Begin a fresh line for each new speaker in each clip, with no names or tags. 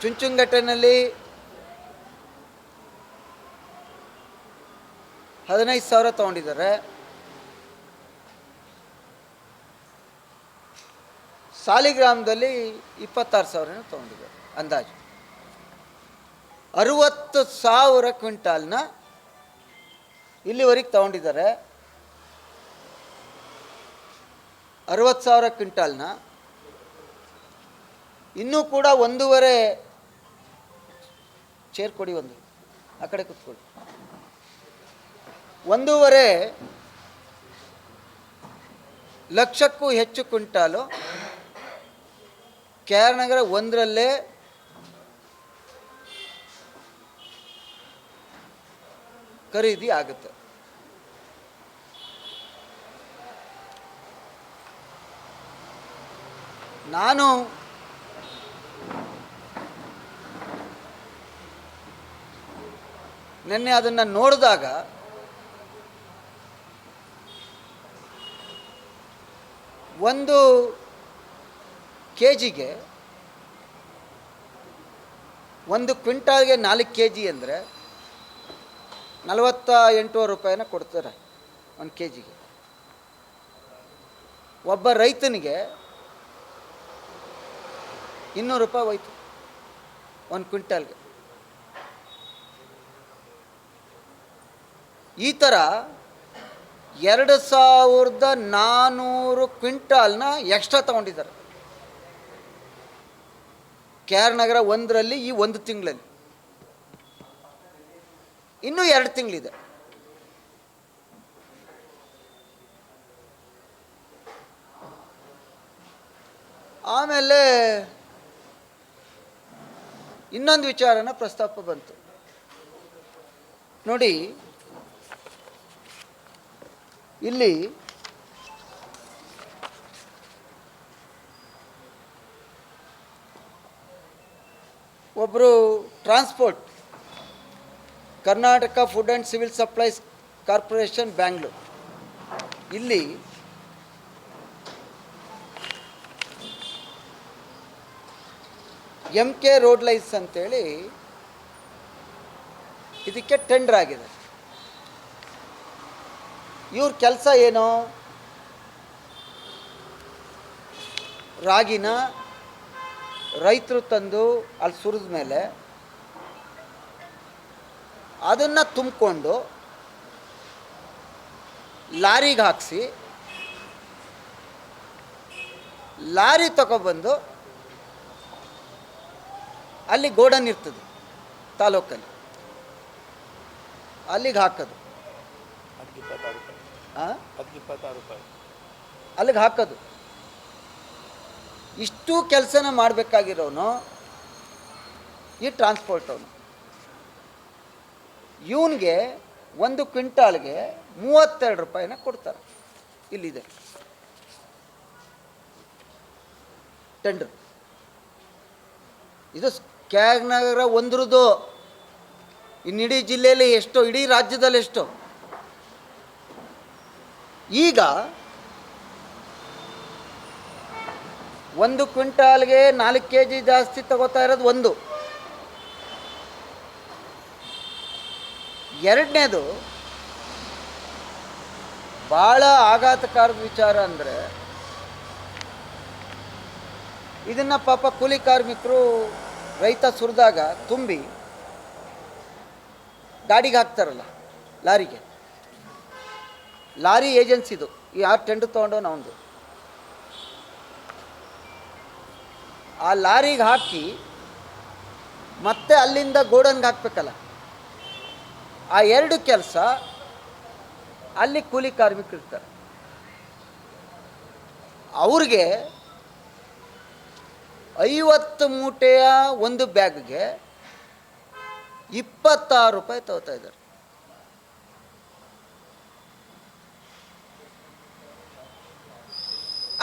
ಚುಂಚುಂಗಟ್ಟೆನಲ್ಲಿ 15,000 ತೊಗೊಂಡಿದ್ದಾರೆ. ಸಾಲಿಗ್ರಾಮದಲ್ಲಿ 26,000 ತೊಗೊಂಡಿದ್ದಾರೆ ಅಂದಾಜು. 60,000 ಕ್ವಿಂಟಾಲ್ನ ಇಲ್ಲಿವರೆಗೆ ತೊಗೊಂಡಿದ್ದಾರೆ. 60,000 ಕ್ವಿಂಟಾಲ್ನ ಇನ್ನೂ ಕೂಡ 1.5 ಚೇರ್ ಕೊಡಿ, ಒಂದು ಆ ಕಡೆ ಕೂತ್ಕೊಳ್ಳಿ. 1.5 ಲಕ್ಷಕ್ಕೂ ಹೆಚ್ಚು ಕ್ವಿಂಟಾಲು KR ನಗರ 1ರಲ್ಲೇ ಖರೀದಿ ಆಗುತ್ತೆ. ನಾನು ನಿನ್ನೆ ಅದನ್ನು ನೋಡಿದಾಗ ಒಂದು ಕೆಜಿಗೆ, 1 ಕ್ವಿಂಟಾಲ್ಗೆ 4 kg ಅಂದರೆ 48 ರೂಪಾಯಿನ ಕೊಡ್ತಾರೆ 1 kgಗೆ. ಒಬ್ಬ ರೈತನಿಗೆ 200 ರೂಪಾಯಿ ಹೋಯ್ತು 1 ಕ್ವಿಂಟಾಲ್ಗೆ. ಈ ಥರ 2,400 ಕ್ವಿಂಟಾಲ್ನ ಎಕ್ಸ್ಟ್ರಾ ತೊಗೊಂಡಿದ್ದಾರೆ KR ನಗರ 1ರಲ್ಲಿ ಈ 1 ತಿಂಗಳಲ್ಲಿ. ಇನ್ನೂ 2 ತಿಂಗಳಿದೆ. ಆಮೇಲೆ ಇನ್ನೊಂದು ವಿಚಾರನ ಪ್ರಸ್ತಾಪ ಬಂತು ನೋಡಿ. ಇಲ್ಲಿ ಒಬ್ಬರು transport, Karnataka food and civil supplies corporation Bangalore, ಇಲ್ಲಿ MK ರೋಡ್ ಲೈನ್ಸ್ ಅಂತೇಳಿ ಇದಕ್ಕೆ ಟೆಂಡರ್ ಆಗಿದೆ. ಇವ್ರ ಕೆಲಸ ಏನು? ರಾಗಿನ ರೈತರು ತಂದು ಅಲ್ಲಿ ಸುರಿದ ಮೇಲೆ ಅದನ್ನು ತುಂಬಿಕೊಂಡು ಲಾರಿಗೆ ಹಾಕಿಸಿ, ಲಾರಿ ತಗೊಬಂದು ಅಲ್ಲಿ ಗೋಡನ್ ಇರ್ತದೆ ತಾಲೂಕಲ್ಲಿ, ಅಲ್ಲಿಗೆ ಹಾಕೋದು. ಅಲ್ಲಿಗೆ ಹಾಕೋದು. ಇಷ್ಟು ಕೆಲಸನ ಮಾಡಬೇಕಾಗಿರೋನು ಈ ಟ್ರಾನ್ಸ್ಪೋರ್ಟ್ ಅವನು. ಇವನಿಗೆ 1 ಕ್ವಿಂಟಾಲ್ಗೆ 32 ರೂಪಾಯಿನ ಕೊಡ್ತಾರೆ. ಇಲ್ಲಿದೆ ಟೆಂಡರ್. ಇದು KR ನಗರ 1ರದ್ದು. ಇನ್ನು ಇಡೀ ಜಿಲ್ಲೆಯಲ್ಲಿ ಎಷ್ಟೋ, ಇಡೀ ರಾಜ್ಯದಲ್ಲಿ ಎಷ್ಟೋ. ಈಗ 1 ಕ್ವಿಂಟಾಲ್ಗೆ 4 kg ಜಾಸ್ತಿ ತಗೋತಾ ಇರೋದು ಒಂದು. ಎರಡನೇದು ಭಾಳ ಆಘಾತಕಾರದ ವಿಚಾರ ಅಂದರೆ, ಇದನ್ನು ಪಾಪ ಕೂಲಿ ಕಾರ್ಮಿಕರು ರೈತ ಸುರಿದಾಗ ತುಂಬಿ ಗಾಡಿಗೆ ಹಾಕ್ತಾರಲ್ಲ, ಲಾರಿಗೆ. ಲಾರಿ ಏಜೆನ್ಸಿದು ಯಾರು ಟೆಂಡರ್ ತೊಗೊಂಡವನು ಅವನದು. ಆ ಲಾರಿಗೆ ಹಾಕಿ ಮತ್ತೆ ಅಲ್ಲಿಂದ ಗೋಡನ್ಗೆ ಹಾಕಬೇಕಲ್ಲ. ಆ 2 ಕೆಲಸ ಅಲ್ಲಿ ಕೂಲಿ ಕಾರ್ಮಿಕರು ಇರ್ತಾರೆ. ಅವ್ರಿಗೆ 50 ಮೂಟೆಯ ಒಂದು ಬ್ಯಾಗ್ಗೆ 26 ರೂಪಾಯಿ ತಗೋತಾ ಇದ್ದಾರೆ.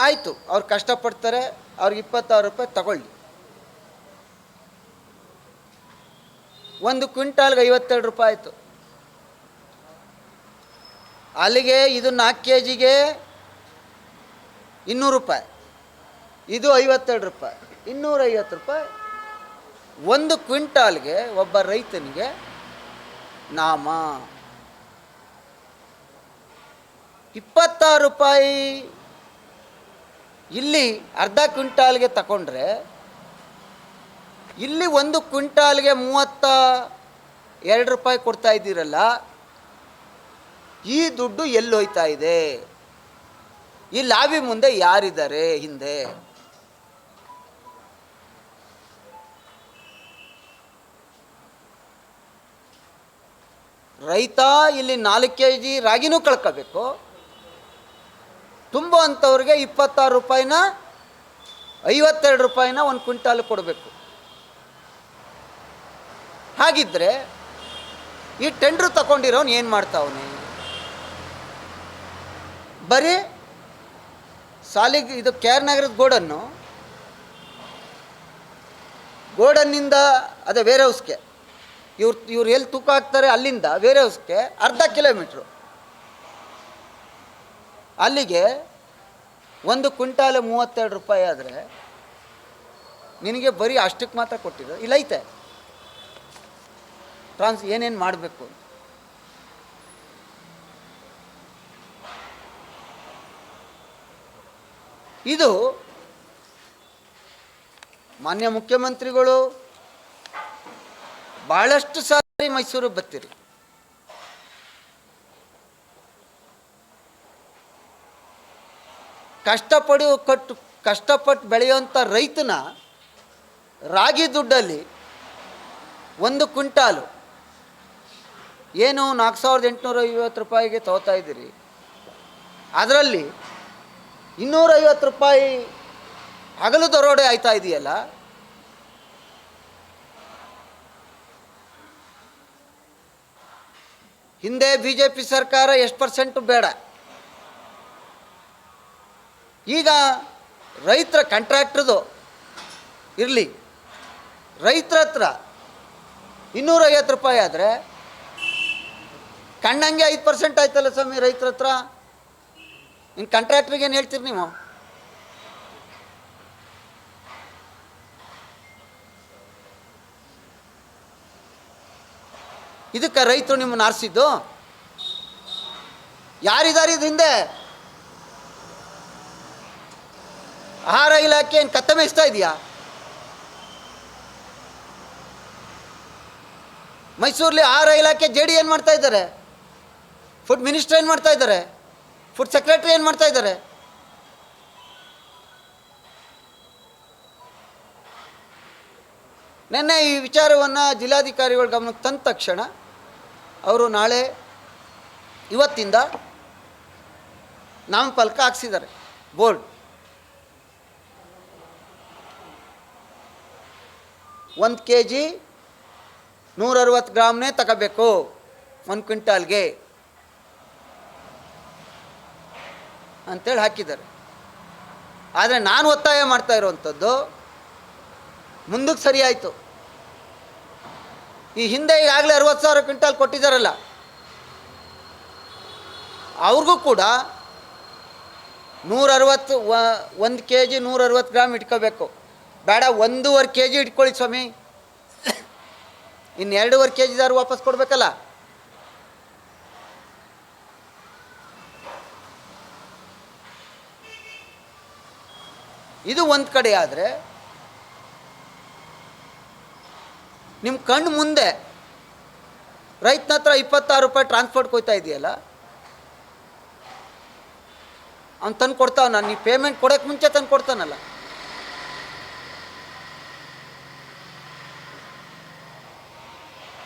ಆಯಿತು, ಅವ್ರು ಕಷ್ಟಪಡ್ತಾರೆ, ಅವ್ರಿಗೆ 26 ರೂಪಾಯಿ ತಗೊಳ್ಳಿ. 1 ಕ್ವಿಂಟಾಲ್ಗೆ 52 ರೂಪಾಯಿ ಆಯಿತು. ಅಲ್ಲಿಗೆ ಇದು 4 kgಗೆ 200 ರೂಪಾಯಿ, ಇದು 52 ರೂಪಾಯಿ, 250 ರೂಪಾಯಿ ಒಂದು ಕ್ವಿಂಟಾಲ್ಗೆ ಒಬ್ಬ ರೈತನಿಗೆ ನಾಮ 26 ರೂಪಾಯಿ. ಇಲ್ಲಿ ಅರ್ಧ ಕ್ವಿಂಟಾಲ್ಗೆ ತಗೊಂಡ್ರೆ ಇಲ್ಲಿ ಒಂದು ಕ್ವಿಂಟಾಲ್ಗೆ 32 ರೂಪಾಯಿ ಕೊಡ್ತಾ ಇದ್ದೀರಲ್ಲ, ಈ ದುಡ್ಡು ಎಲ್ಲೋಯ್ತಾ ಇದೆ? ಈ ಲಾಬಿ ಮುಂದೆ ಯಾರಿದ್ದಾರೆ ಹಿಂದೆ? ರೈತ ಇಲ್ಲಿ 4 kg ರಾಗಿನೂ ಕಳ್ಕೋಬೇಕು, ತುಂಬೋ ಅಂಥವ್ರಿಗೆ 26 ರೂಪಾಯಿನ 52 ರೂಪಾಯಿನ ಒಂದು ಕ್ವಿಂಟಾಲ್ ಕೊಡಬೇಕು. ಹಾಗಿದ್ದರೆ ಈ ಟೆಂಡ್ರು ತಗೊಂಡಿರೋನು ಏನು ಮಾಡ್ತಾವನೆ? ಬರೀ ಸಾಲಿಗೆ ಇದು ಕೆ ಆರ್ ನಗರದ ಗೋಡನ್ನಿಂದ ಅದೇ ವೇರ್ ಹೌಸ್ಗೆ ಇವ್ರು ಎಲ್ಲಿ ತೂಕ ಹಾಕ್ತಾರೆ ಅಲ್ಲಿಂದ ವೇರ್ ಹೌಸ್ಗೆ ಅರ್ಧ ಕಿಲೋಮೀಟ್ರು. ಅಲ್ಲಿಗೆ ಒಂದು ಕ್ವಿಂಟಾಲ್ 32 ರೂಪಾಯಿ ಆದರೆ ನಿನಗೆ ಬರೀ ಅಷ್ಟಕ್ಕೆ ಮಾತ್ರ ಕೊಟ್ಟಿರೋ ಇಲ್ಲೈತೆ ಏನೇನು ಮಾಡಬೇಕು. ಇದು ಮಾನ್ಯ ಮುಖ್ಯಮಂತ್ರಿಗಳು ಭಾಳಷ್ಟು ಸಾರಿ ಮೈಸೂರಿಗೆ ಬರ್ತೀರಿ. ಕಷ್ಟಪಟ್ಟು ಬೆಳೆಯುವಂಥ ರೈತನ ರಾಗಿ ದುಡ್ಡಲ್ಲಿ ಒಂದು ಕ್ವಿಂಟಾಲು ಏನು 4850 ರೂಪಾಯಿಗೆ ತಗೋತಾ ಇದ್ದೀರಿ, ಅದರಲ್ಲಿ 250 ರೂಪಾಯಿ ಹಗಲು ದರೋಡೆ ಆಯ್ತಾ ಇದೆಯಲ್ಲ. ಹಿಂದೆ BJP ಸರ್ಕಾರ ಎಷ್ಟು % ಬೇಡ, ಈಗ ರೈತರ ಕಾಂಟ್ರಾಕ್ಟ್ರದು ಇರಲಿ, ರೈತರ ಹತ್ರ 250 ರೂಪಾಯಿ ಆದರೆ ಕಣ್ಣಂಗೆ 5% ಆಯ್ತಲ್ಲ ಸ್ವಾಮಿ ರೈತರ ಹತ್ರ. ಇನ್ನು ಕಾಂಟ್ರಾಕ್ಟ್ರಿಗೆ ಏನು ಹೇಳ್ತೀರಿ ನೀವು? ಇದಕ್ಕೆ ರೈತರು ನಿಮ್ಮನ್ನು ಆರಿಸಿದ್ದು ಯಾರಿದ್ದಾರೆ? ಇದು ಹಿಂದೆ ಆಹಾರ ಇಲಾಖೆ ಏನು ಕತ್ತ ಮೇಯಿಸ್ತಾ ಇದೆಯಾ? ಮೈಸೂರಲ್ಲಿ ಆಹಾರ ಇಲಾಖೆ JD ಏನು ಮಾಡ್ತಾ ಇದ್ದಾರೆ? ಫುಡ್ ಮಿನಿಸ್ಟರ್ ಏನು ಮಾಡ್ತಾ ಇದ್ದಾರೆ? ಫುಡ್ ಸೆಕ್ರೆಟರಿ ಏನು ಮಾಡ್ತಾ ಇದ್ದಾರೆ? ನಿನ್ನೆ ಈ ವಿಚಾರವನ್ನು ಜಿಲ್ಲಾಧಿಕಾರಿಗಳ ಗಮನಕ್ಕೆ ತಂದ ತಕ್ಷಣ ಅವರು ಇವತ್ತಿಂದ ನಾಮಫಲಕ ಹಾಕ್ಸಿದ್ದಾರೆ, ಬೋರ್ಡ್. 1 kg 160 ಗ್ರಾಮ್ನೇ ತಗೋಬೇಕು 1 ಕ್ವಿಂಟಾಲ್ಗೆ ಅಂತೇಳಿ ಹಾಕಿದ್ದಾರೆ. ಆದರೆ ನಾನು ಒತ್ತಾಯ ಮಾಡ್ತಾ ಇರುವಂಥದ್ದು ಮುಂದಕ್ಕೆ ಸರಿ ಆಯಿತು. ಈ ಹಿಂದೆ ಈಗಾಗಲೇ 60,000 ಕ್ವಿಂಟಾಲ್ ಕೊಟ್ಟಿದ್ದಾರಲ್ಲ, ಅವ್ರಿಗೂ ಕೂಡ 160 1 kg 160 ಗ್ರಾಮ್ ಇಟ್ಕೋಬೇಕು. ಬೇಡ 1.5 kg ಇಟ್ಕೊಳ್ಳಿ ಸ್ವಾಮಿ, ಇನ್ನು 2.5 kg ವಾಪಸ್ ಕೊಡಬೇಕಲ್ಲ. ಇದು ಒಂದು ಕಡೆ ಆದರೆ, ನಿಮ್ಮ ಕಣ್ಣು ಮುಂದೆ ರೈತನ ಹತ್ರ 26 ರೂಪಾಯಿ ಟ್ರಾನ್ಸ್ಪೋರ್ಟ್ ಕೊಯ್ತಾ ಇದೆಯಲ್ಲ, ಅವ್ನು ತಂದು ಕೊಡ್ತಾವ. ನೀವು ಪೇಮೆಂಟ್ ಕೊಡೋಕ್ಕೆ ಮುಂಚೆ ತಂದು ಕೊಡ್ತಾನಲ್ಲ.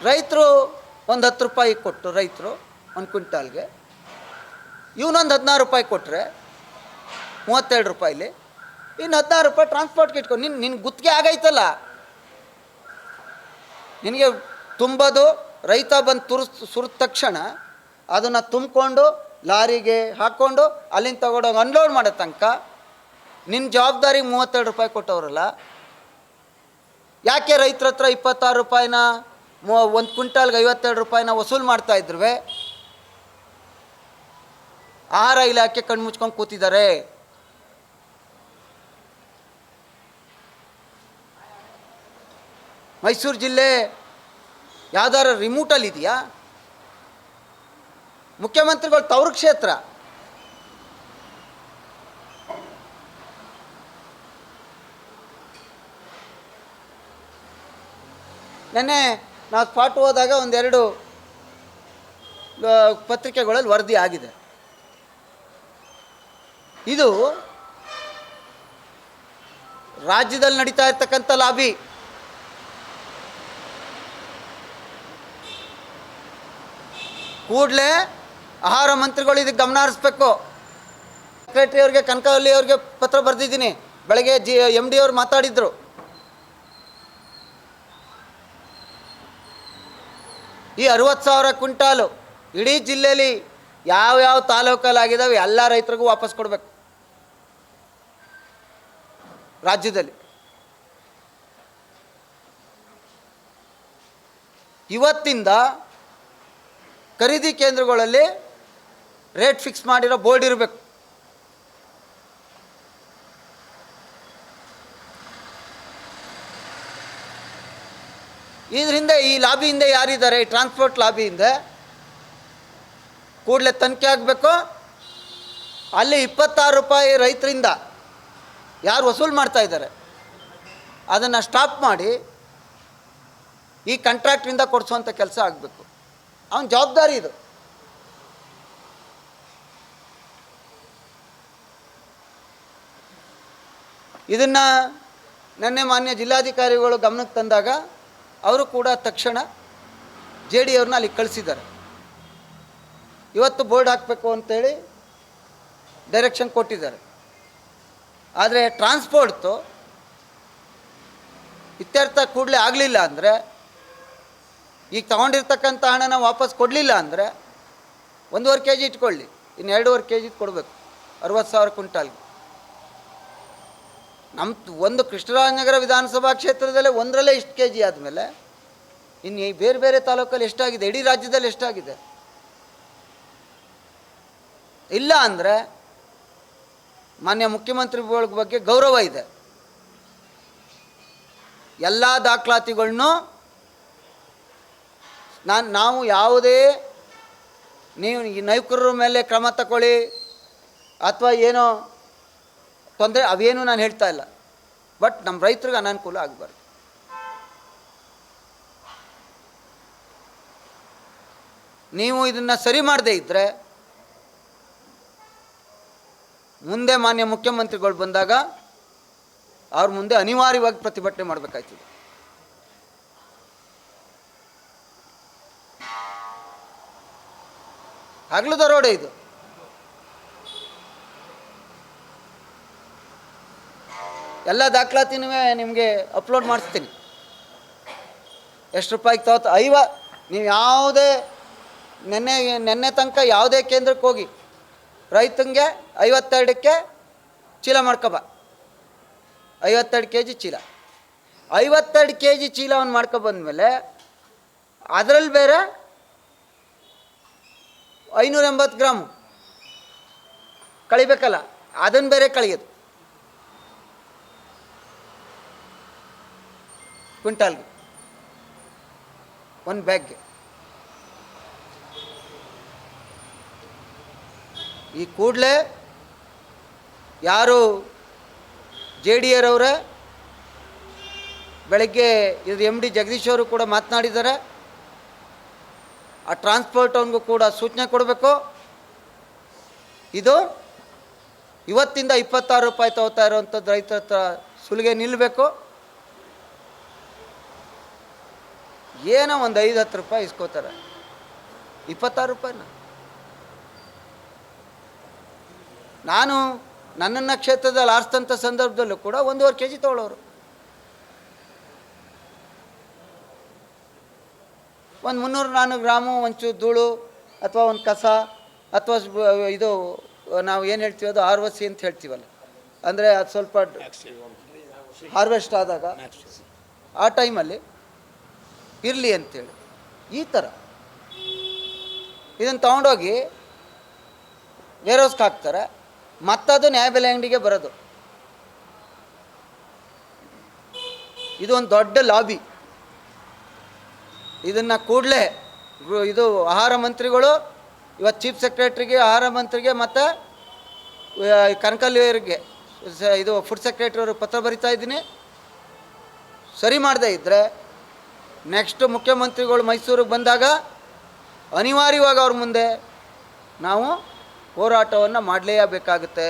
ರೈತರು ಒಂದು 10 ರೂಪಾಯಿ ಕೊಟ್ಟು ರೈತರು 1 ಕ್ವಿಂಟಾಲ್ಗೆ, ಇವನೊಂದು 16 ರೂಪಾಯಿ ಕೊಟ್ಟರೆ 32 ರೂಪಾಯಿಲಿ ಇನ್ನು 16 ರೂಪಾಯಿ ಟ್ರಾನ್ಸ್ಪೋರ್ಟ್ಗೆ ಇಟ್ಕೊಂಡು ನಿನ್ನ ಗುತ್ತಿಗೆ ಆಗೈತಲ್ಲ. ನಿನಗೆ ತುಂಬೋದು, ರೈತ ಬಂದು ಸುರಿದ ತಕ್ಷಣ ಅದನ್ನು ತುಂಬಿಕೊಂಡು ಲಾರಿಗೆ ಹಾಕ್ಕೊಂಡು ಅಲ್ಲಿಂದ ತಗೊಂಡೋಗಿ ಅನ್ಲೋಡ್ ಮಾಡೋ ತನಕ ನಿನ್ನ ಜವಾಬ್ದಾರಿಗೆ 32 ರೂಪಾಯಿ ಕೊಟ್ಟವ್ರಲ್ಲ. ಯಾಕೆ ರೈತರ ಹತ್ರ 26 ರೂಪಾಯಿನ 1 ಕ್ವಿಂಟಾಲ್ಗೆ 52 ರೂಪಾಯಿನ ವಸೂಲು ಮಾಡ್ತಾಯಿದ್ರು? ಆಹಾರ ಇಲಾಖೆ ಕಣ್ಣು ಮುಚ್ಕೊಂಡು ಕೂತಿದ್ದಾರೆ. ಮೈಸೂರು ಜಿಲ್ಲೆ ಯಾವ್ದಾರು ರಿಮೋಟಲ್ಲಿ ಇದೆಯಾ? ಮುಖ್ಯಮಂತ್ರಿಗಳು ತವರು ಕ್ಷೇತ್ರ. ನೆನ್ನೆ ನಾವು ಸ್ಪಾಟ್ ಹೋದಾಗ ಒಂದೆರಡು ಪತ್ರಿಕೆಗಳಲ್ಲಿ ವರದಿ ಆಗಿದೆ. ಇದು ರಾಜ್ಯದಲ್ಲಿ ನಡೀತಾ ಇರ್ತಕ್ಕಂಥ ಲಾಬಿ. ಕೂಡಲೇ ಆಹಾರ ಮಂತ್ರಿಗಳು ಇದಕ್ಕೆ ಗಮನ ಹರಿಸ್ಬೇಕು. ಸೆಕ್ರೆಟರಿ ಅವ್ರಿಗೆ, ಕನಕವಲ್ಲಿ ಅವ್ರಿಗೆ ಪತ್ರ ಬರೆದಿದ್ದೀನಿ. ಬೆಳಗ್ಗೆ MD ಅವ್ರು ಮಾತಾಡಿದ್ರು. ಈ 60,000 ಕ್ವಿಂಟಾಲು ಇಡೀ ಜಿಲ್ಲೆಯಲ್ಲಿ ಯಾವ್ಯಾವ ತಾಲೂಕಲ್ಲಾಗಿದ್ದಾವೆ ಎಲ್ಲ ರೈತರಿಗೂ ವಾಪಸ್ ಕೊಡಬೇಕು. ರಾಜ್ಯದಲ್ಲಿ ಇವತ್ತಿಂದ ಖರೀದಿ ಕೇಂದ್ರಗಳಲ್ಲಿ ರೇಟ್ ಫಿಕ್ಸ್ ಮಾಡಿರೋ ಬೋರ್ಡ್ ಇರಬೇಕು. ಇದರಿಂದ ಈ ಲಾಬಿ ಹಿಂದೆ ಯಾರಿದ್ದಾರೆ? ಈ ಟ್ರಾನ್ಸ್ಪೋರ್ಟ್ ಲಾಬಿ ಹಿಂದೆ ಕೂಡಲೇ ತನಿಖೆ ಆಗಬೇಕು. ಅಲ್ಲಿ 26 ರೂಪಾಯಿ ರೈತರಿಂದ ಯಾರು ವಸೂಲು ಮಾಡ್ತಾ ಇದ್ದಾರೆ ಅದನ್ನು ಸ್ಟಾಪ್ ಮಾಡಿ ಈ ಕಾಂಟ್ರಾಕ್ಟ್ರಿಂದ ಕೊಡಿಸುವಂಥ ಕೆಲಸ ಆಗಬೇಕು. ಅವನ ಜವಾಬ್ದಾರಿ ಇದು. ಇದನ್ನು ನಿನ್ನೆ ಮಾನ್ಯ ಜಿಲ್ಲಾಧಿಕಾರಿಗಳು ಗಮನಕ್ಕೆ ತಂದಾಗ ಅವರು ಕೂಡ ತಕ್ಷಣ JD ಅವ್ರನ್ನ ಅಲ್ಲಿ ಕಳಿಸಿದ್ದಾರೆ. ಇವತ್ತು ಬೋರ್ಡ್ ಹಾಕಬೇಕು ಅಂತೇಳಿ ಡೈರೆಕ್ಷನ್ ಕೊಟ್ಟಿದ್ದಾರೆ. ಆದರೆ ಟ್ರಾನ್ಸ್ಪೋರ್ಟ್ದು ಇತ್ಯರ್ಥ ಕೂಡಲೇ ಆಗಲಿಲ್ಲ ಅಂದರೆ, ಈಗ ತಗೊಂಡಿರ್ತಕ್ಕಂಥ ಹಣನ ವಾಪಸ್ ಕೊಡಲಿಲ್ಲ ಅಂದರೆ 1.5 kg ಇಟ್ಕೊಳ್ಳಿ, ಇನ್ನು 2.5 kg ಕೊಡಬೇಕು 60,000 ಕ್ವಿಂಟಾಲ್ಗೆ. ನಮ್ಮ ಒಂದು ಕೃಷ್ಣರಾಜನಗರ ವಿಧಾನಸಭಾ ಕ್ಷೇತ್ರದಲ್ಲೇ ಒಂದರಲ್ಲೇ ಇಷ್ಟು kg ಆದಮೇಲೆ ಇನ್ನು ಬೇರೆ ಬೇರೆ ತಾಲೂಕಲ್ಲಿ ಎಷ್ಟಾಗಿದೆ? ಇಡೀ ರಾಜ್ಯದಲ್ಲಿ ಎಷ್ಟಾಗಿದೆ? ಇಲ್ಲ ಅಂದರೆ ಮಾನ್ಯ ಮುಖ್ಯಮಂತ್ರಿಗಳ ಬಗ್ಗೆ ಗೌರವ ಇದೆ. ಎಲ್ಲ ದಾಖಲಾತಿಗಳನ್ನೂ ನಾವು ಯಾವುದೇ ನೀವು ಈ ನೌಕರರ ಮೇಲೆ ಕ್ರಮ ತಗೊಳ್ಳಿ ಅಥವಾ ಏನೋ ತೊಂದರೆ ಅವೇನು ನಾನು ಹೇಳ್ತಾ ಇಲ್ಲ. ಬಟ್ ನಮ್ಮ ರೈತರಿಗೆ ಅನಾನುಕೂಲ ಆಗಬಾರ್ದು. ನೀವು ಇದನ್ನು ಸರಿ ಮಾಡದೇ ಇದ್ದರೆ ಮುಂದೆ ಮಾನ್ಯ ಮುಖ್ಯಮಂತ್ರಿಗಳು ಬಂದಾಗ ಅವ್ರ ಮುಂದೆ ಅನಿವಾರ್ಯವಾಗಿ ಪ್ರತಿಭಟನೆ ಮಾಡಬೇಕಾಯ್ತದೆ. ಹಗಲು ದರೋಡೆ ಇದು. ಎಲ್ಲ ದಾಖಲಾತಿನೂ ನಿಮಗೆ ಅಪ್ಲೋಡ್ ಮಾಡಿಸ್ತೀನಿ. ಎಷ್ಟು ರೂಪಾಯಿಗೆ ತಗೋತ ನೀವು ಯಾವುದೇ ನೆನ್ನೆ ತನಕ ಯಾವುದೇ ಕೇಂದ್ರಕ್ಕೆ ಹೋಗಿ ರೈತಂಗೆ 52ಕ್ಕೆ ಚೀಲ ಮಾಡ್ಕೊಬ, 52 kg ಚೀಲ, 52 kg ಚೀಲವನ್ನು ಮಾಡ್ಕೊಬಂದ್ಮೇಲೆ ಅದರಲ್ಲಿ ಬೇರೆ 580 ಗ್ರಾಮು ಕಳಿಬೇಕಲ್ಲ, ಅದನ್ನು ಬೇರೆ ಕಳಿಯೋದು ಕ್ವಿಂಟಾಲ್ಗೆ, ಒಂದು ಬ್ಯಾಗ್ಗೆ. ಈ ಕೂಡಲೇ ಯಾರು JDರವರೇ ಬೆಳಗ್ಗೆ ಇದು MD ಜಗದೀಶ್ ಅವರು ಕೂಡ ಮಾತನಾಡಿದ್ದಾರೆ. ಆ ಟ್ರಾನ್ಸ್ಪೋರ್ಟ್ ಅವನಿಗೂ ಕೂಡ ಸೂಚನೆ ಕೊಡಬೇಕು. ಇದು ಇವತ್ತಿಂದ 26 ರೂಪಾಯಿ ತಗೋತಾ ಇರೋವಂಥದ್ದು ರೈತರ ಹತ್ರ ಸುಲಿಗೆ ನಿಲ್ಲಬೇಕು. ಏನೋ ಒಂದು 5-10 ರೂಪಾಯಿ ಇಸ್ಕೋತಾರೆ, 26 ರೂಪಾಯಿನ. ನಾನು ನನ್ನನ್ನು ಕ್ಷೇತ್ರದಲ್ಲಿ ಆರಿಸಿದಂಥ ಸಂದರ್ಭದಲ್ಲೂ ಕೂಡ 1.5 kg ತೊಗೊಳ್ಳೋರು. ಒಂದು 300-400 ಗ್ರಾಮು ಒಂಚೂರು ಧೂಳು ಅಥವಾ ಒಂದು ಕಸ ಅಥವಾ ಇದು ನಾವು ಏನು ಹೇಳ್ತೀವಿ ಅದು ROC ಅಂತ ಹೇಳ್ತೀವಲ್ಲ, ಅಂದರೆ ಅದು ಸ್ವಲ್ಪ ಹಾರ್ವೆಸ್ಟ್ ಆದಾಗ ಆ ಟೈಮಲ್ಲಿ ಇರಲಿ ಅಂತೇಳಿ ಈ ಥರ ಇದನ್ನು ತೊಗೊಂಡೋಗಿ ವೇರ್ಹೌಸ್ಗೆ ಹಾಕ್ತಾರೆ. ಮತ್ತದು ನ್ಯಾಯಬೆಲೆ ಅಂಗಡಿಗೆ ಬರೋದು. ಇದು ಒಂದು ದೊಡ್ಡ ಲಾಬಿ. ಇದನ್ನು ಕೂಡಲೇ ಇದು ಆಹಾರ ಮಂತ್ರಿಗಳು ಇವತ್ತು ಚೀಫ್ ಸೆಕ್ರೆಟ್ರಿಗೆ, ಆಹಾರ ಮಂತ್ರಿಗೆ ಮತ್ತು ಕನಕಲ್ಲಿಯವರಿಗೆ ಇದು ಫುಡ್ ಸೆಕ್ರೆಟರಿ ಅವ್ರಿಗೆ ಪತ್ರ ಬರಿತಾ ಇದ್ದೀನಿ. ಸರಿ ಮಾಡದೇ ಇದ್ದರೆ ನೆಕ್ಸ್ಟ್ ಮುಖ್ಯಮಂತ್ರಿಗಳು ಮೈಸೂರಿಗೆ ಬಂದಾಗ ಅನಿವಾರ್ಯವಾಗಿ ಅವ್ರ ಮುಂದೆ ನಾವು ಹೋರಾಟವನ್ನು ಮಾಡಲೇಬೇಕಾಗುತ್ತೆ.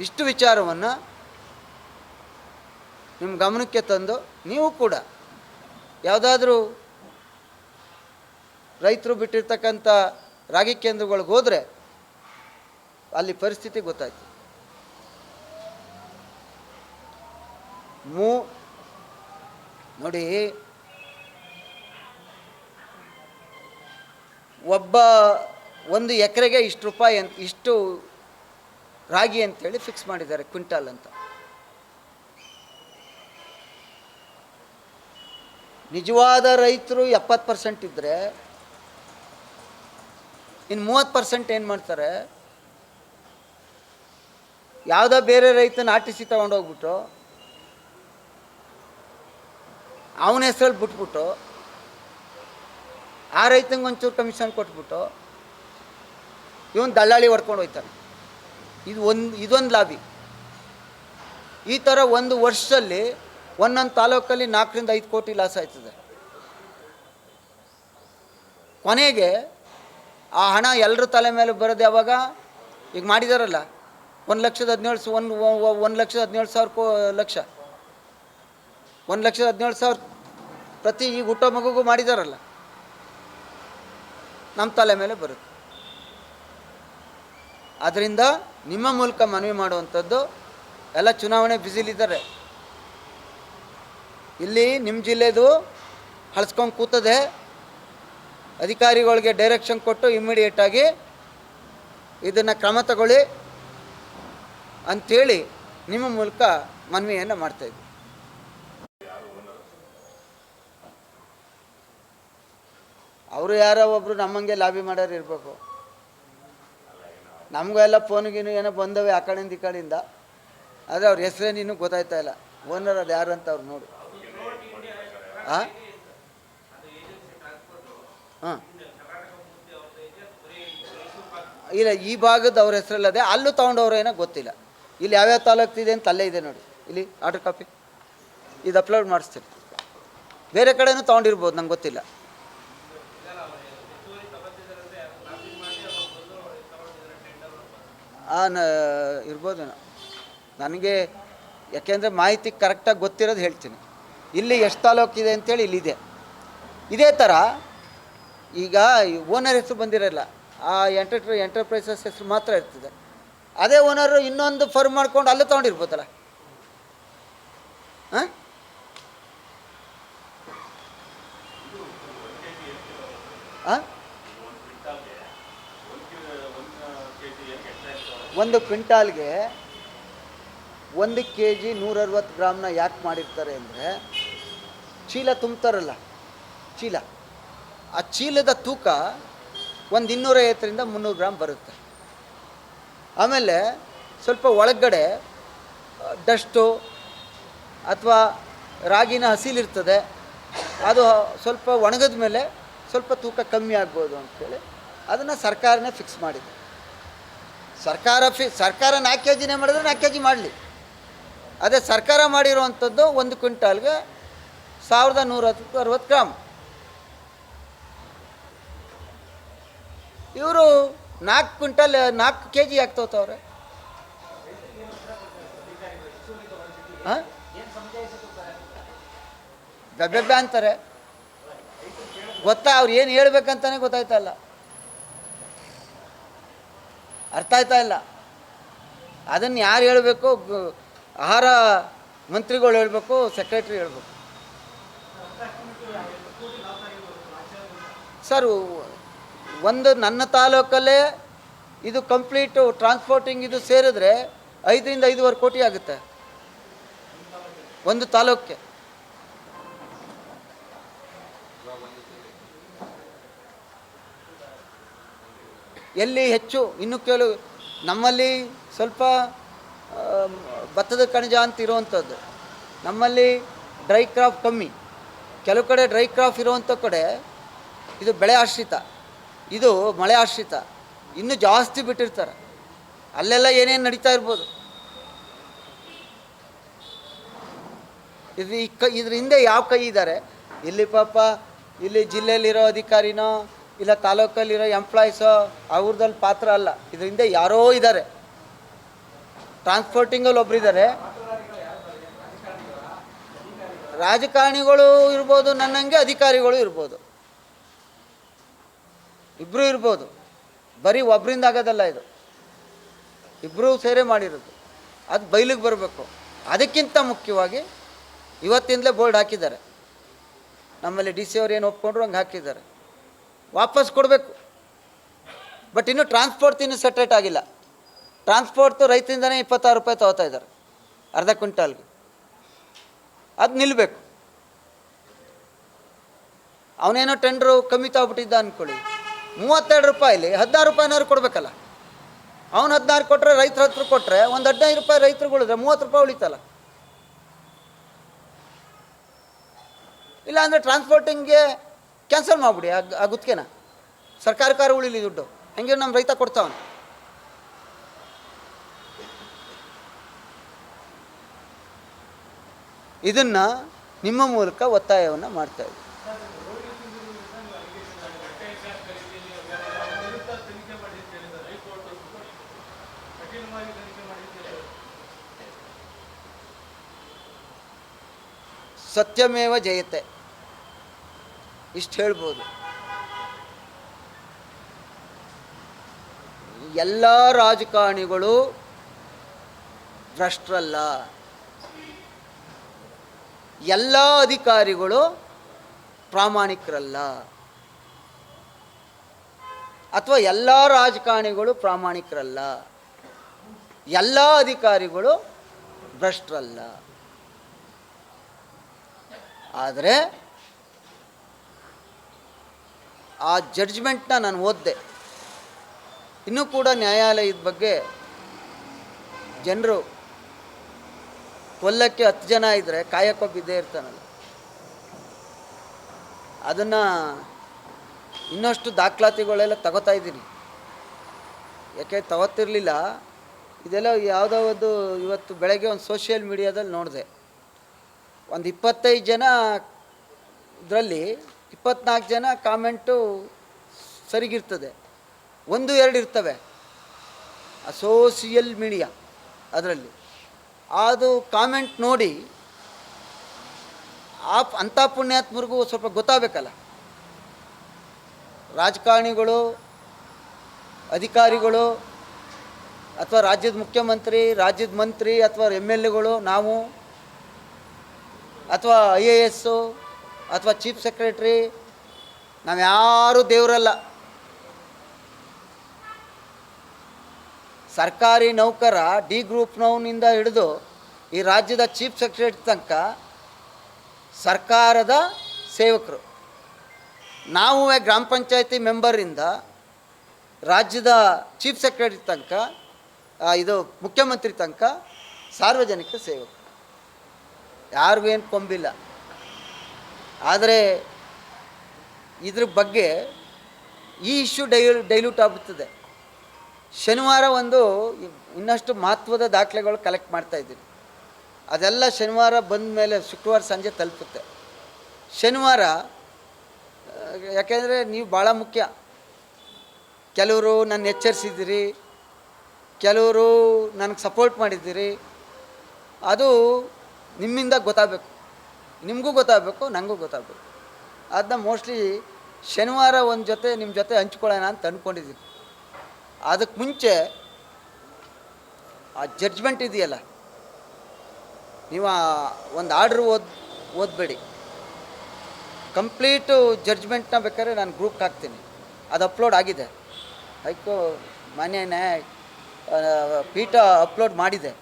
ಇಷ್ಟು ವಿಚಾರವನ್ನು ನಿಮ್ಮ ಗಮನಕ್ಕೆ ತಂದು ನೀವು ಕೂಡ ಯಾವುದಾದ್ರೂ ರೈತರು ಬಿಟ್ಟಿರ್ತಕ್ಕಂಥ ರಾಗಿ ಕೇಂದ್ರಗಳಿಗೆ ಹೋದರೆ ಅಲ್ಲಿ ಪರಿಸ್ಥಿತಿ ಗೊತ್ತಾಯ್ತು. ನೋಡಿ, ಒಂದು ಎಕರೆಗೆ ಇಷ್ಟು ರೂಪಾಯಿ ಅಂತ, ಇಷ್ಟು ರಾಗಿ ಅಂತೇಳಿ ಫಿಕ್ಸ್ ಮಾಡಿದ್ದಾರೆ ಕ್ವಿಂಟಾಲ್ ಅಂತ. ನಿಜವಾದ ರೈತರು 70% ಇದ್ದರೆ ಇನ್ನು 30% ಏನು ಮಾಡ್ತಾರೆ, ಯಾವುದೋ ಬೇರೆ ರೈತನ RTC ತೊಗೊಂಡೋಗ್ಬಿಟ್ಟು ಅವನ ಹೆಸರಲ್ಲಿ ಬಿಟ್ಬಿಟ್ಟು ಆ ರೈತಂಗೆ ಒಂಚೂರು ಕಮಿಷನ್ ಕೊಟ್ಬಿಟ್ಟು ಇವನು ದಳ್ಳಾಳಿ ಹೊಡ್ಕೊಂಡು ಹೋಗ್ತಾನೆ. ಇದೊಂದು ಲಾಬಿ. ಈ ಥರ ಒಂದು ವರ್ಷದಲ್ಲಿ ಒಂದೊಂದು ತಾಲೂಕಲ್ಲಿ 4 ರಿಂದ 5 ಕೋಟಿ ಲಾಸ್ ಆಯ್ತದೆ. ಕೊನೆಗೆ ಆ ಹಣ ಎಲ್ಲರ ತಲೆ ಮೇಲೆ ಬರೋದು ಯಾವಾಗ? ಈಗ ಮಾಡಿದಾರಲ್ಲ 1,17,000 ಪ್ರತಿ ಈಗ ಹುಟ್ಟೋ ಮಗುಗೂ ಮಾಡಿದಾರಲ್ಲ, ನಮ್ಮ ತಲೆ ಮೇಲೆ ಬರುತ್ತೆ. ಆದ್ದರಿಂದ ನಿಮ್ಮ ಮೂಲಕ ಮನವಿ ಮಾಡುವಂಥದ್ದು, ಎಲ್ಲ ಚುನಾವಣೆ ಬ್ಯುಸಿಲಿದ್ದಾರೆ. ಇಲ್ಲಿ ನಿಮ್ಮ ಜಿಲ್ಲೆದು ಹಳ್ಸ್ಕೊಂಡು ಕೂತದೆ. ಅಧಿಕಾರಿಗಳಿಗೆ ಡೈರೆಕ್ಷನ್ ಕೊಟ್ಟು ಇಮ್ಮಿಡಿಯೇಟಾಗಿ ಇದನ್ನು ಕ್ರಮ ತಗೊಳ್ಳಿ ಅಂಥೇಳಿ ನಿಮ್ಮ ಮೂಲಕ ಮನವಿಯನ್ನು ಮಾಡ್ತಾಯಿದ್ವಿ. ಅವರು ಯಾರೋ ಒಬ್ಬರು ನಮ್ಮಂಗೆ ಲಾಬಿ ಮಾಡೋರು ಇರಬೇಕು. ನಮಗೆಲ್ಲ ಫೋನ್ಗೇನು ಏನೋ ಬಂದವೆ ಆ ಕಡೆಯಿಂದ ಈ ಕಡೆಯಿಂದ, ಆದರೆ ಅವ್ರ ಹೆಸರೇನು ಇನ್ನೂ ಗೊತ್ತಾಯ್ತಾ ಇಲ್ಲ. ಓನರ್ ಅದು ಯಾರು ಅಂತ ಅವ್ರು ನೋಡಿ. ಹಾಂ ಹಾಂ ಇಲ್ಲ, ಈ ಭಾಗದ ಅವ್ರ ಹೆಸರಲ್ಲದೆ ಅಲ್ಲೂ ತೊಗೊಂಡವ್ರು ಏನೋ ಗೊತ್ತಿಲ್ಲ. ಇಲ್ಲಿ ಯಾವ್ಯಾವ ತಾಲೂಕ್ತಿದೆ ಅಂತ ಅಲ್ಲೇ ಇದೆ ನೋಡಿ. ಇಲ್ಲಿ ಆರ್ಡರ್ ಕಾಪಿ ಇದು ಅಪ್ಲೋಡ್ ಮಾಡಿಸ್ತೀನಿ. ಬೇರೆ ಕಡೆನೂ ತೊಗೊಂಡಿರ್ಬೋದು, ನಂಗೆ ಗೊತ್ತಿಲ್ಲ. ಇರ್ಬೋದೇನೋ, ನನಗೆ ಯಾಕೆಂದರೆ ಮಾಹಿತಿ ಕರೆಕ್ಟಾಗಿ ಗೊತ್ತಿರೋದು ಹೇಳ್ತೀನಿ. ಇಲ್ಲಿ ಎಷ್ಟು ತಾಲೂಕಿದೆ ಅಂತೇಳಿ ಇಲ್ಲಿದೆ. ಇದೇ ಥರ ಈಗ ಓನರ್ ಹೆಸರು ಬಂದಿರಲ್ಲ, ಆ ಎಂಟರ್ಪ್ರೈಸಸ್ ಹೆಸರು ಮಾತ್ರ ಇರ್ತದೆ. ಅದೇ ಓನರು ಇನ್ನೊಂದು ಫರ್ಮ್ ಮಾಡ್ಕೊಂಡು ಅಲ್ಲೇ ತೊಗೊಂಡಿರ್ಬೋದಲ್ಲ. ಹಾಂ ಹಾಂ ಒಂದು ಕ್ವಿಂಟಾಲ್ಗೆ 1 kg 160 ಗ್ರಾಮ್ನ ಯಾಕೆ ಮಾಡಿರ್ತಾರೆ ಅಂದರೆ, ಚೀಲ ತುಂಬ್ತಾರಲ್ಲ, ಚೀಲ, ಆ ಚೀಲದ ತೂಕ ಒಂದು 250 ರಿಂದ 300 ಗ್ರಾಮ್ ಬರುತ್ತೆ. ಆಮೇಲೆ ಸ್ವಲ್ಪ ಒಳಗಡೆ ಡಸ್ಟು ಅಥವಾ ರಾಗಿನ ಹಸಿಲಿರ್ತದೆ, ಅದು ಸ್ವಲ್ಪ ಒಣಗಿದ ಮೇಲೆ ಸ್ವಲ್ಪ ತೂಕ ಕಮ್ಮಿ ಆಗ್ಬೋದು ಅಂಥೇಳಿ ಅದನ್ನು ಸರ್ಕಾರನೇ ಫಿಕ್ಸ್ ಮಾಡಿದೆ. ಸರ್ಕಾರ 4 kgನೇ ಮಾಡಿದ್ರೆ 4 kg ಮಾಡಲಿ. ಅದೇ ಸರ್ಕಾರ ಮಾಡಿರುವಂಥದ್ದು 1 ಕ್ವಿಂಟಾಲ್ಗೆ 1160 ಗ್ರಾಮ್. ಇವರು 4 ಕ್ವಿಂಟಲ್ 4 kg ಯಾಕೆ ತಗೋತವ್ರೆ? ಹಾಂ ಬೆಬ್ಬೆಬ್ಬೆ ಅಂತಾರೆ. ಗೊತ್ತಾ, ಅವ್ರು ಏನು ಹೇಳ್ಬೇಕಂತಾನೆ ಗೊತ್ತಾಯ್ತಾ ಇಲ್ಲ, ಅರ್ಥ ಆಯ್ತಾ ಇಲ್ಲ. ಅದನ್ನು ಯಾರು ಹೇಳಬೇಕು? ಆಹಾರ ಮಂತ್ರಿಗಳು ಹೇಳಬೇಕು, ಸೆಕ್ರೆಟ್ರಿ ಹೇಳಬೇಕು. ಸರ್, ನನ್ನ ತಾಲೂಕಲ್ಲೇ ಇದು ಕಂಪ್ಲೀಟು ಟ್ರಾನ್ಸ್ಪೋರ್ಟಿಂಗ್ ಇದು ಸೇರಿದ್ರೆ 5 ರಿಂದ 5.5 ಕೋಟಿ ಆಗುತ್ತೆ ಒಂದು ತಾಲೂಕಿಗೆ. ಎಲ್ಲಿ ಹೆಚ್ಚು ಇನ್ನೂ ನಮ್ಮಲ್ಲಿ ಸ್ವಲ್ಪ ಭತ್ತದ ಕಣಜ ಅಂತ ಇರುವಂಥದ್ದು, ನಮ್ಮಲ್ಲಿ ಡ್ರೈ ಕ್ರಾಪ್ ಕಮ್ಮಿ, ಕೆಲವು ಕಡೆ ಡ್ರೈ ಕ್ರಾಪ್ ಇರುವಂಥ ಕಡೆ ಇದು ಬೆಳೆ ಆಶ್ರಿತ, ಇದು ಮಳೆ ಆಶ್ರಿತ, ಇನ್ನೂ ಜಾಸ್ತಿ ಬಿಟ್ಟಿರ್ತಾರೆ. ಅಲ್ಲೆಲ್ಲ ಏನೇನು ನಡೀತಾ ಇರ್ಬೋದು. ಇದ್ರ ಹಿಂದೆ ಯಾವ ಕೈ ಇದ್ದಾರೆ? ಇಲ್ಲಿ ಪಾಪ ಇಲ್ಲಿ ಜಿಲ್ಲೆಯಲ್ಲಿರೋ ಅಧಿಕಾರಿನೋ ಇಲ್ಲ ತಾಲೂಕಲ್ಲಿರೋ ಎಂಪ್ಲಾಯೀಸೋ ಅವ್ರದ್ದಲ್ಲಿ ಪಾತ್ರ ಅಲ್ಲ. ಇದ್ರ ಹಿಂದೆ ಯಾರೋ ಇದ್ದಾರೆ. ಟ್ರಾನ್ಸ್ಪೋರ್ಟಿಂಗಲ್ಲಿ ಒಬ್ಬರಿದ್ದಾರೆ, ರಾಜಕಾರಣಿಗಳು ಇರ್ಬೋದು, ನನ್ನಂಗೆ ಅಧಿಕಾರಿಗಳು ಇರ್ಬೋದು, ಇಬ್ಬರು ಇರ್ಬೋದು. ಬರೀ ಒಬ್ಬರಿಂದ ಆಗೋದಲ್ಲ, ಇದು ಇಬ್ಬರೂ ಸೇರೇ ಮಾಡಿರೋದು. ಅದು ಬಯಲಿಗೆ ಬರಬೇಕು. ಅದಕ್ಕಿಂತ ಮುಖ್ಯವಾಗಿ ಇವತ್ತಿಂದಲೇ ಬೋರ್ಡ್ ಹಾಕಿದ್ದಾರೆ. ನಮ್ಮಲ್ಲಿ ಡಿ ಸಿ ಅವ್ರು ಏನು ಒಪ್ಕೊಂಡ್ರು ಹಂಗೆ ಹಾಕಿದ್ದಾರೆ. ವಾಪಸ್ ಕೊಡಬೇಕು. ಬಟ್ ಇನ್ನೂ ಟ್ರಾನ್ಸ್ಪೋರ್ಟ್ ಇನ್ನೂ ಸೆಟ್ರೇಟ್ ಆಗಿಲ್ಲ. ಟ್ರಾನ್ಸ್ಪೋರ್ಟು ರೈತರಿಂದನೇ 26 ರೂಪಾಯಿ ತೊಗೋತಾ ಇದ್ದಾರೆ ಅರ್ಧ ಕ್ವಿಂಟಾಲ್ಗೆ. ಅದು ನಿಲ್ಲಬೇಕು. ಅವನೇನೋ ಟೆಂಡ್ರು ಕಮ್ಮಿ ತಗೊಬಿಟ್ಟಿದ್ದ ಅಂದ್ಕೊಳ್ಳಿ, 32 ರೂಪಾಯಿಲಿ 16 ರೂಪಾಯಿನಾದ್ರು ಕೊಡಬೇಕಲ್ಲ. ಅವ್ನು 16 ಕೊಟ್ಟರೆ ರೈತರ ಹತ್ರ ಕೊಟ್ಟರೆ ಒಂದು 15 ರೂಪಾಯಿ ರೈತರಿಗೆ ಉಳಿದ್ರೆ 30 ರೂಪಾಯಿ ಉಳಿತಲ್ಲ. ಇಲ್ಲ ಅಂದರೆ ಟ್ರಾನ್ಸ್ಪೋರ್ಟಿಂಗ್ಗೆ ಕ್ಯಾನ್ಸಲ್ ಮಾಡಿಬಿಡಿ ಆ ಗುತ್ತಿಗೆನ. ಸರ್ಕಾರಕ್ಕಾರ ಉಳಿಲಿ ದುಡ್ಡು, ಹಂಗೆ ನಮ್ಮ ರೈತ ಕೊಡ್ತಾವನು. ಇದನ್ನು ನಿಮ್ಮ ಮೂಲಕ ಒತ್ತಾಯವನ್ನು ಮಾಡ್ತಾಯಿದ್ವಿ. ಸತ್ಯಮೇವ ಜಯತೆ ಇಷ್ಟು ಹೇಳ್ಬೋದು. ಎಲ್ಲ ರಾಜಕಾರಣಿಗಳು ಭ್ರಷ್ಟರಲ್ಲ, ಎಲ್ಲ ಅಧಿಕಾರಿಗಳು ಪ್ರಾಮಾಣಿಕರಲ್ಲ, ಅಥವಾ ಎಲ್ಲ ರಾಜಕಾರಣಿಗಳು ಪ್ರಾಮಾಣಿಕರಲ್ಲ, ಎಲ್ಲ ಅಧಿಕಾರಿಗಳು ಭ್ರಷ್ಟರಲ್ಲ. ಆದರೆ ಆ ಜಡ್ಜ್ಮೆಂಟ್ನ ನಾನು ಓದಿದೆ. ಇನ್ನೂ ಕೂಡ ನ್ಯಾಯಾಲಯದ ಬಗ್ಗೆ ಜನರು ಕೊಲ್ಲಕ್ಕೆ 10 ಜನ ಇದ್ದರೆ ಕಾಯಕ್ಕೊಬ್ಬ ಇದ್ದೇ ಇರ್ತಾನಲ್ಲ. ಅದನ್ನು ಇನ್ನಷ್ಟು ದಾಖಲಾತಿಗಳೆಲ್ಲ ತಗೋತಾ ಇದ್ದೀನಿ. ಯಾಕೆ ತಗೋತಿರ್ಲಿಲ್ಲ. ಇದೆಲ್ಲ ಯಾವುದೋ ಒಂದು ಇವತ್ತು ಬೆಳಗ್ಗೆ ಒಂದು ಸೋಷಿಯಲ್ ಮೀಡಿಯಾದಲ್ಲಿ ನೋಡಿದೆ. ಒಂದು 25 ಜನ ಇದರಲ್ಲಿ 24 ಜನ ಕಾಮೆಂಟು ಸರಿಗಿರ್ತದೆ, 1-2 ಇರ್ತವೆ ಆ ಸೋಷಿಯಲ್ ಮೀಡಿಯಾ ಅದರಲ್ಲಿ. ಅದು ಕಾಮೆಂಟ್ ನೋಡಿ ಅಂಥ ಪುಣ್ಯಾತ್ಮರಿಗೂ ಸ್ವಲ್ಪ ಗೊತ್ತಾಗಬೇಕಲ್ಲ. ರಾಜಕಾರಣಿಗಳು, ಅಧಿಕಾರಿಗಳು, ಅಥವಾ ರಾಜ್ಯದ ಮುಖ್ಯಮಂತ್ರಿ, ರಾಜ್ಯದ ಮಂತ್ರಿ, ಅಥವಾ MLAಗಳು, ನಾವು, ಅಥವಾ IAS ಅಥವಾ ಚೀಫ್ ಸೆಕ್ರೆಟ್ರಿ, ನಾವ್ಯಾರೂ ದೇವರಲ್ಲ. ಸರ್ಕಾರಿ ನೌಕರ ಡಿ ಗ್ರೂಪ್ನವನಿಂದ ಹಿಡಿದು ಈ ರಾಜ್ಯದ ಚೀಫ್ ಸೆಕ್ರೆಟರಿ ತನಕ ಸರ್ಕಾರದ ಸೇವಕರು. ನಾವು ಗ್ರಾಮ ಪಂಚಾಯತಿ ಮೆಂಬರಿಂದ ರಾಜ್ಯದ ಚೀಫ್ ಸೆಕ್ರೆಟರಿ ತನಕ, ಇದು ಮುಖ್ಯಮಂತ್ರಿ ತನಕ ಸಾರ್ವಜನಿಕ ಸೇವಕರು. ಯಾರಿಗೂ ಏನು ಕೊಂಬಿಲ್ಲ. ಆದರೆ ಇದ್ರ ಬಗ್ಗೆ ಈ ಇಶ್ಯೂ ಡೈಲ್ಯೂಟ್ ಆಗುತ್ತದೆ. ಶನಿವಾರ ಒಂದು ಇನ್ನಷ್ಟು ಮಹತ್ವದ ದಾಖಲೆಗಳು ಕಲೆಕ್ಟ್ ಮಾಡ್ತಾಯಿದ್ದೀನಿ. ಅದೆಲ್ಲ ಶನಿವಾರ ಬಂದ ಮೇಲೆ ಶುಕ್ರವಾರ ಸಂಜೆ ತಲುಪುತ್ತೆ. ಶನಿವಾರ ಯಾಕೆಂದರೆ ನೀವು ಭಾಳ ಮುಖ್ಯ. ಕೆಲವರು ನನ್ನ ಎಚ್ಚರಿಸಿದ್ದೀರಿ, ಕೆಲವರು ನನಗೆ ಸಪೋರ್ಟ್ ಮಾಡಿದ್ದೀರಿ. ಅದು ನಿಮ್ಮಿಂದ ಗೊತ್ತಾಗಬೇಕು, ನಿಮಗೂ ಗೊತ್ತಾಗಬೇಕು, ನನಗೂ ಗೊತ್ತಾಗಬೇಕು. ಅದನ್ನ ಮೋಸ್ಟ್ಲಿ ಶನಿವಾರ ಒಂದು ಜೊತೆ ನಿಮ್ಮ ಜೊತೆ ಹಂಚ್ಕೊಳ್ಳೋಣ ಅಂತ ಅಂದ್ಕೊಂಡಿದ್ದೀನಿ. ಅದಕ್ಕೆ ಮುಂಚೆ ಆ ಜಡ್ಜ್ಮೆಂಟ್ ಇದೆಯಲ್ಲ, ನೀವು ಒಂದು ಆರ್ಡ್ರ್ ಓದಬೇಡಿ. ಕಂಪ್ಲೀಟು ಜಡ್ಜ್ಮೆಂಟ್ನ ಬೇಕಾದ್ರೆ ನಾನು ಗ್ರೂಪ್ಗೆ ಹಾಕ್ತೀನಿ. ಅದು ಅಪ್ಲೋಡ್ ಆಗಿದೆ, ಮಾನ್ಯ ನ್ಯಾಯ ಪೀಠ ಅಪ್ಲೋಡ್ ಮಾಡಿದೆ.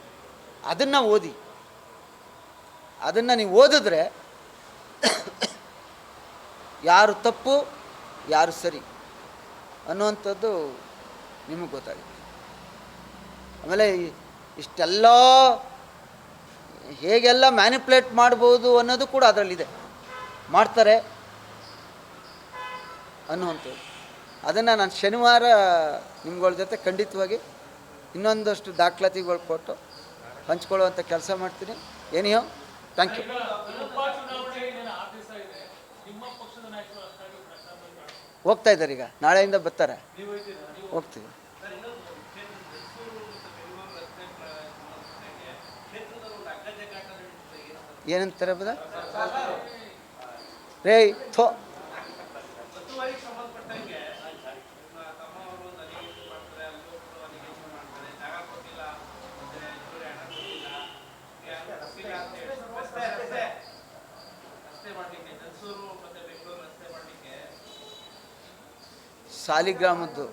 ಅದನ್ನು ಓದಿ. ಅದನ್ನು ನೀವು ಓದಿದ್ರೆ ಯಾರು ತಪ್ಪು ಯಾರು ಸರಿ ಅನ್ನುವಂಥದ್ದು ನಿಮಗೆ ಗೊತ್ತಾಗುತ್ತೆ. ಆಮೇಲೆ ಇಷ್ಟೆಲ್ಲ ಹೇಗೆಲ್ಲ ಮ್ಯಾನಿಪ್ಯುಲೇಟ್ ಮಾಡ್ಬೋದು ಅನ್ನೋದು ಕೂಡ ಅದರಲ್ಲಿದೆ. ಮಾಡ್ತಾರೆ ಅನ್ನುವಂಥದ್ದು. ಅದನ್ನು ನಾನು ಶನಿವಾರ ನಿಮ್ಗಳ ಜೊತೆ ಖಂಡಿತವಾಗಿ ಇನ್ನೊಂದಷ್ಟು ದಾಖಲಾತಿಗಳು ಕೊಟ್ಟು ಹಂಚ್ಕೊಳ್ಳುವಂಥ ಕೆಲಸ ಮಾಡ್ತೀನಿ. ಏನಿಯೋ ಥ್ಯಾಂಕ್ ಯು. ಹೋಗ್ತಾ ಇದ್ದಾರೆ, ಈಗ ನಾಳೆಯಿಂದ ಬರ್ತಾರೆ, ಹೋಗ್ತೀವಿ. ಏನಂತಾರೆ ಬದ ರೇ ಥೋ ಸಾಲಿಗ್ರಾಮದ್ದು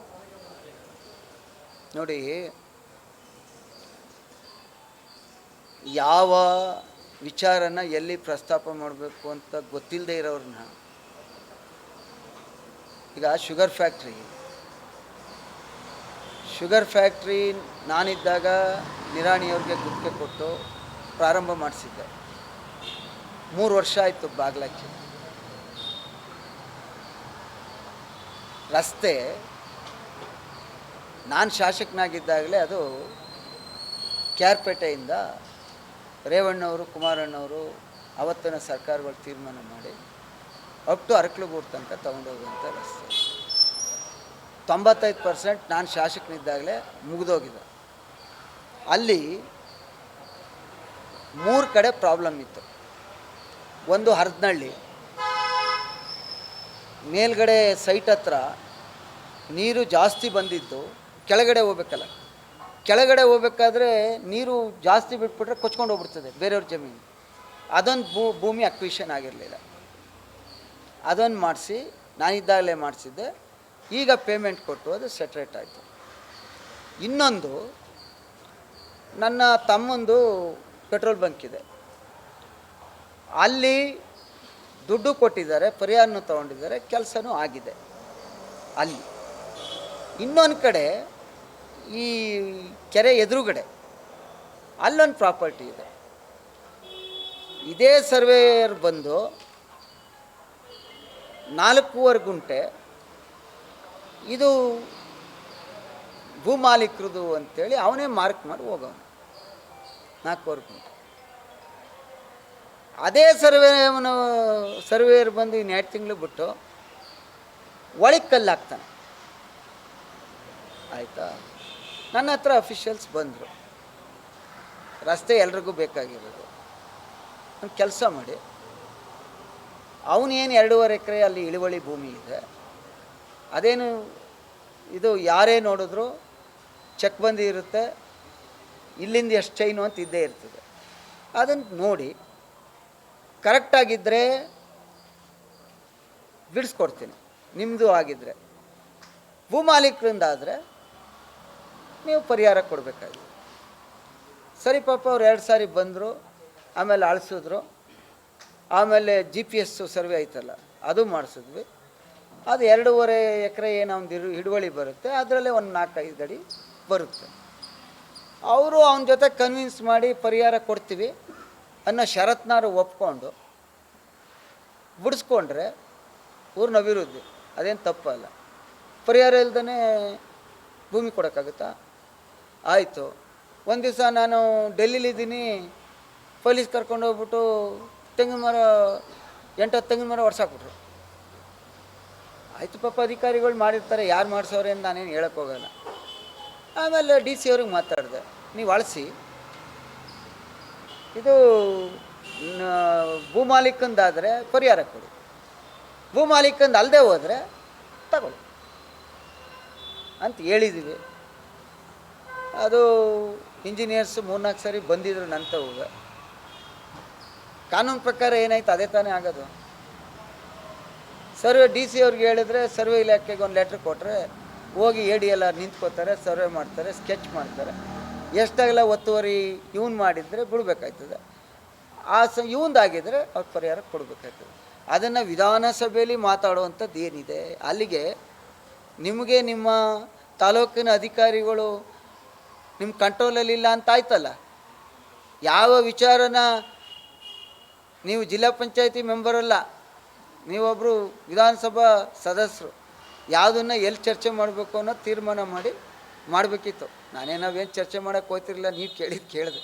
ನೋಡಿ, ಯಾವ ವಿಚಾರನ ಎಲ್ಲಿ ಪ್ರಸ್ತಾಪ ಮಾಡಬೇಕು ಅಂತ ಗೊತ್ತಿಲ್ಲದೆ ಇರೋರನ್ನ, ಈಗ ಶುಗರ್ ಫ್ಯಾಕ್ಟ್ರಿ ನಾನಿದ್ದಾಗ ನಿರಾಣಿಯವ್ರಿಗೆ ಗುತ್ತಿಗೆ ಕೊಟ್ಟು ಪ್ರಾರಂಭ ಮಾಡಿಸಿದ್ದೆ. 3 ವರ್ಷ ಆಯಿತು ಬಾಗ್ಲಾಕಿ. ರಸ್ತೆ ನಾನು ಶಾಸಕನಾಗಿದ್ದಾಗಲೇ ಅದು ಕ್ಯಾರ್ಪೇಟೆಯಿಂದ ರೇವಣ್ಣವರು, ಕುಮಾರಣ್ಣವರು ಅವತ್ತಿನ ಸರ್ಕಾರಗಳು ತೀರ್ಮಾನ ಮಾಡಿ ಅಪ್ ಟು ಅರಕಲಗೂಡು ತನಕ ತೊಗೊಂಡೋಗುವಂಥ ರಸ್ತೆ 95% ನಾನು ಶಾಸಕನಿದ್ದಾಗಲೇ ಮುಗಿದೋಗಿದೆ. ಅಲ್ಲಿ 3 ಕಡೆ ಪ್ರಾಬ್ಲಮ್ ಇತ್ತು. ಒಂದು ಹರದನಹಳ್ಳಿ ಮೇಲ್ಗಡೆ ಸೈಟ್ ಹತ್ರ ನೀರು ಜಾಸ್ತಿ ಬಂದಿದ್ದು, ಕೆಳಗಡೆ ಹೋಗ್ಬೇಕಲ್ಲ, ಕೆಳಗಡೆ ಹೋಗ್ಬೇಕಾದ್ರೆ ನೀರು ಜಾಸ್ತಿ ಬಿಟ್ಬಿಟ್ರೆ ಕೊಚ್ಕೊಂಡು ಹೋಗ್ಬಿಡ್ತದೆ ಬೇರೆಯವ್ರ ಜಮೀನು. ಅದೊಂದು ಭೂಮಿ ಅಕ್ವಿಷನ್ ಆಗಿರಲಿಲ್ಲ, ಅದೊಂದು ಮಾಡಿಸಿ ನಾನಿದ್ದಾಗಲೇ ಮಾಡಿಸಿದ್ದೆ. ಈಗ ಪೇಮೆಂಟ್ ಕೊಟ್ಟು ಅದು ಸೆಟ್ರೇಟ್ ಆಯಿತು. ಇನ್ನೊಂದು ನನ್ನ ತಮ್ಮಂದು ಪೆಟ್ರೋಲ್ ಬಂಕ್ ಇದೆ, ಅಲ್ಲಿ ದುಡ್ಡು ಕೊಟ್ಟಿದ್ದಾರೆ, ಪರಿಹಾರನೂ ತೊಗೊಂಡಿದ್ದಾರೆ, ಕೆಲಸನೂ ಆಗಿದೆ ಅಲ್ಲಿ. ಇನ್ನೊಂದು ಕಡೆ ಈ ಕೆರೆ ಎದುರುಗಡೆ ಅಲ್ಲೊಂದು ಪ್ರಾಪರ್ಟಿ ಇದೆ. ಇದೇ ಸರ್ವೇಯರ್ ಬಂದು 4.25 ಗುಂಟೆ ಇದು ಭೂಮಾಲೀಕರದು ಅಂತೇಳಿ ಅವನೇ ಮಾರ್ಕ್ ಮಾಡಿ ಹೋಗೋನು. 4.25 ಗುಂಟೆ. ಅದೇ ಸರ್ವೇಯರ್ ಬಂದು ಇನ್ನು 2 ತಿಂಗಳು ಬಿಟ್ಟು ಒಳಗೆ ಕಲ್ಲು ಹಾಕ್ತಾನೆ. ಆಯಿತಾ, ನನ್ನ ಹತ್ರ ಅಫಿಷಿಯಲ್ಸ್ ಬಂದರು, ರಸ್ತೆ ಎಲ್ರಿಗೂ ಬೇಕಾಗಿರೋದು, ಒಂದು ಕೆಲಸ ಮಾಡಿ, ಅವನೇನು 2.5 ಎಕರೆ ಅಲ್ಲಿ ಇಳುವಳಿ ಭೂಮಿ ಇದೆ, ಅದೇನು ಇದು ಯಾರೇ ನೋಡಿದ್ರು ಚೆಕ್ ಬಂದಿ ಇರುತ್ತೆ, ಇಲ್ಲಿಂದ ಎಷ್ಟು ಚೈನು ಅಂತ ಇದ್ದೇ ಇರ್ತದೆ. ಅದನ್ನು ನೋಡಿ ಕರೆಕ್ಟಾಗಿದ್ದರೆ ಬಿಡಿಸ್ಕೊಡ್ತೀನಿ, ನಿಮ್ಮದು ಆಗಿದ್ದರೆ. ಭೂಮಾಲೀಕರಿಂದಾದರೆ ನೀವು ಪರಿಹಾರ ಕೊಡಬೇಕಾಗಿದೆ. ಸರಿ ಪಾಪ ಅವ್ರು 2 ಸಾರಿ ಬಂದರು, ಆಮೇಲೆ ಅಳಿಸಿದ್ರು, ಆಮೇಲೆ GPS ಸರ್ವೆ ಆಯ್ತಲ್ಲ ಅದು ಮಾಡಿಸಿದ್ವಿ. ಅದು 2.5 ಎಕರೆ ಏನೋ ಒಂದು ಹಿಡುವಳಿ ಬರುತ್ತೆ, ಅದರಲ್ಲೇ ಒಂದು 4-5 ಅಡಿ ಬರುತ್ತೆ. ಅವರು ಅವನ ಜೊತೆ ಕನ್ವಿನ್ಸ್ ಮಾಡಿ ಪರಿಹಾರ ಕೊಡ್ತೀವಿ ಅನ್ನೋ ಷರತ್ನಾರು ಒಪ್ಕೊಂಡು ಬಿಡಿಸ್ಕೊಂಡ್ರೆ ಊರಿನ ಅಭಿವೃದ್ಧಿ, ಅದೇನು ತಪ್ಪಲ್ಲ. ಪರಿಹಾರ ಇಲ್ದೇ ಭೂಮಿ ಕೊಡೋಕ್ಕಾಗುತ್ತಾ? ಆಯಿತು. ಒಂದು ದಿವಸ ನಾನು ಡೆಲ್ಲಿಲಿದ್ದೀನಿ, ಪೊಲೀಸ್ ಕರ್ಕೊಂಡು ಹೋಗ್ಬಿಟ್ಟು ತೆಂಗಿನ ಮರ 8-10 ತೆಂಗಿನ ಮರ ಒಡ್ಸಾಕ್ಬಿಟ್ರು. ಆಯಿತು ಪಾಪ, ಅಧಿಕಾರಿಗಳು ಮಾಡಿರ್ತಾರೆ, ಯಾರು ಮಾಡಿಸೋರೆ ಅಂತ ನಾನೇನು ಹೇಳೋಕ್ಕೋಗಲ್ಲ. ಆಮೇಲೆ DC ಅವ್ರಿಗೆ ಮಾತಾಡಿದೆ, ನೀವು ಅಳಿಸಿ, ಇದು ಭೂಮಾಲೀಕಂದಾದರೆ ಪರಿಹಾರ ಕೊಡಿ, ಭೂಮಾಲೀಕಂದು ಅಲ್ಲದೆ ಹೋದರೆ ತಗೊಳ್ಳಿ ಅಂತ ಹೇಳಿದ್ದೀವಿ. ಅದು ಇಂಜಿನಿಯರ್ಸ್ 3-4 ಸಾರಿ ಬಂದಿದ್ರು ನನ್ನ ತವ್ಗೆ. ಕಾನೂನು ಪ್ರಕಾರ ಏನಾಯ್ತು ಅದೇ ತಾನೇ ಆಗೋದು. ಸರ್ವೆ DC ಅವ್ರಿಗೆ ಹೇಳಿದ್ರೆ ಸರ್ವೆ ಇಲಾಖೆಗೆ ಒಂದು ಲೆಟ್ರ್ ಕೊಟ್ಟರೆ ಹೋಗಿ AD ಎಲ್ಲ ನಿಂತ್ಕೋತಾರೆ, ಸರ್ವೆ ಮಾಡ್ತಾರೆ, ಸ್ಕೆಚ್ ಮಾಡ್ತಾರೆ. ಎಷ್ಟಾಗಲ್ಲ ಒತ್ತುವರಿ ಇವನು ಮಾಡಿದರೆ ಬಿಡಬೇಕಾಯ್ತದೆ, ಇವಂದಾಗಿದ್ದರೆ ಅವ್ರು ಪರಿಹಾರ ಕೊಡಬೇಕಾಯ್ತದೆ. ಅದನ್ನು ವಿಧಾನಸಭೆಯಲ್ಲಿ ಮಾತಾಡುವಂಥದ್ದು ಏನಿದೆ, ಅಲ್ಲಿಗೆ ನಿಮಗೆ ನಿಮ್ಮ ತಾಲೂಕಿನ ಅಧಿಕಾರಿಗಳು ನಿಮ್ಮ ಕಂಟ್ರೋಲಲ್ಲಿಲ್ಲ ಅಂತ ಆಯ್ತಲ್ಲ. ಯಾವ ವಿಚಾರನ ನೀವು ಜಿಲ್ಲಾ ಪಂಚಾಯತಿ ಮೆಂಬರಲ್ಲ, ನೀವೊಬ್ಬರು ವಿಧಾನಸಭಾ ಸದಸ್ಯರು, ಯಾವುದನ್ನು ಎಲ್ಲಿ ಚರ್ಚೆ ಮಾಡಬೇಕು ಅನ್ನೋ ತೀರ್ಮಾನ ಮಾಡಿ ಮಾಡಬೇಕಿತ್ತು. ನಾವೇನು ಚರ್ಚೆ ಮಾಡೋಕ್ಕೆ ಹೋಗ್ತಿರಲಿಲ್ಲ, ನೀವು ಕೇಳಿದ್ದು ಕೇಳಿದೆ.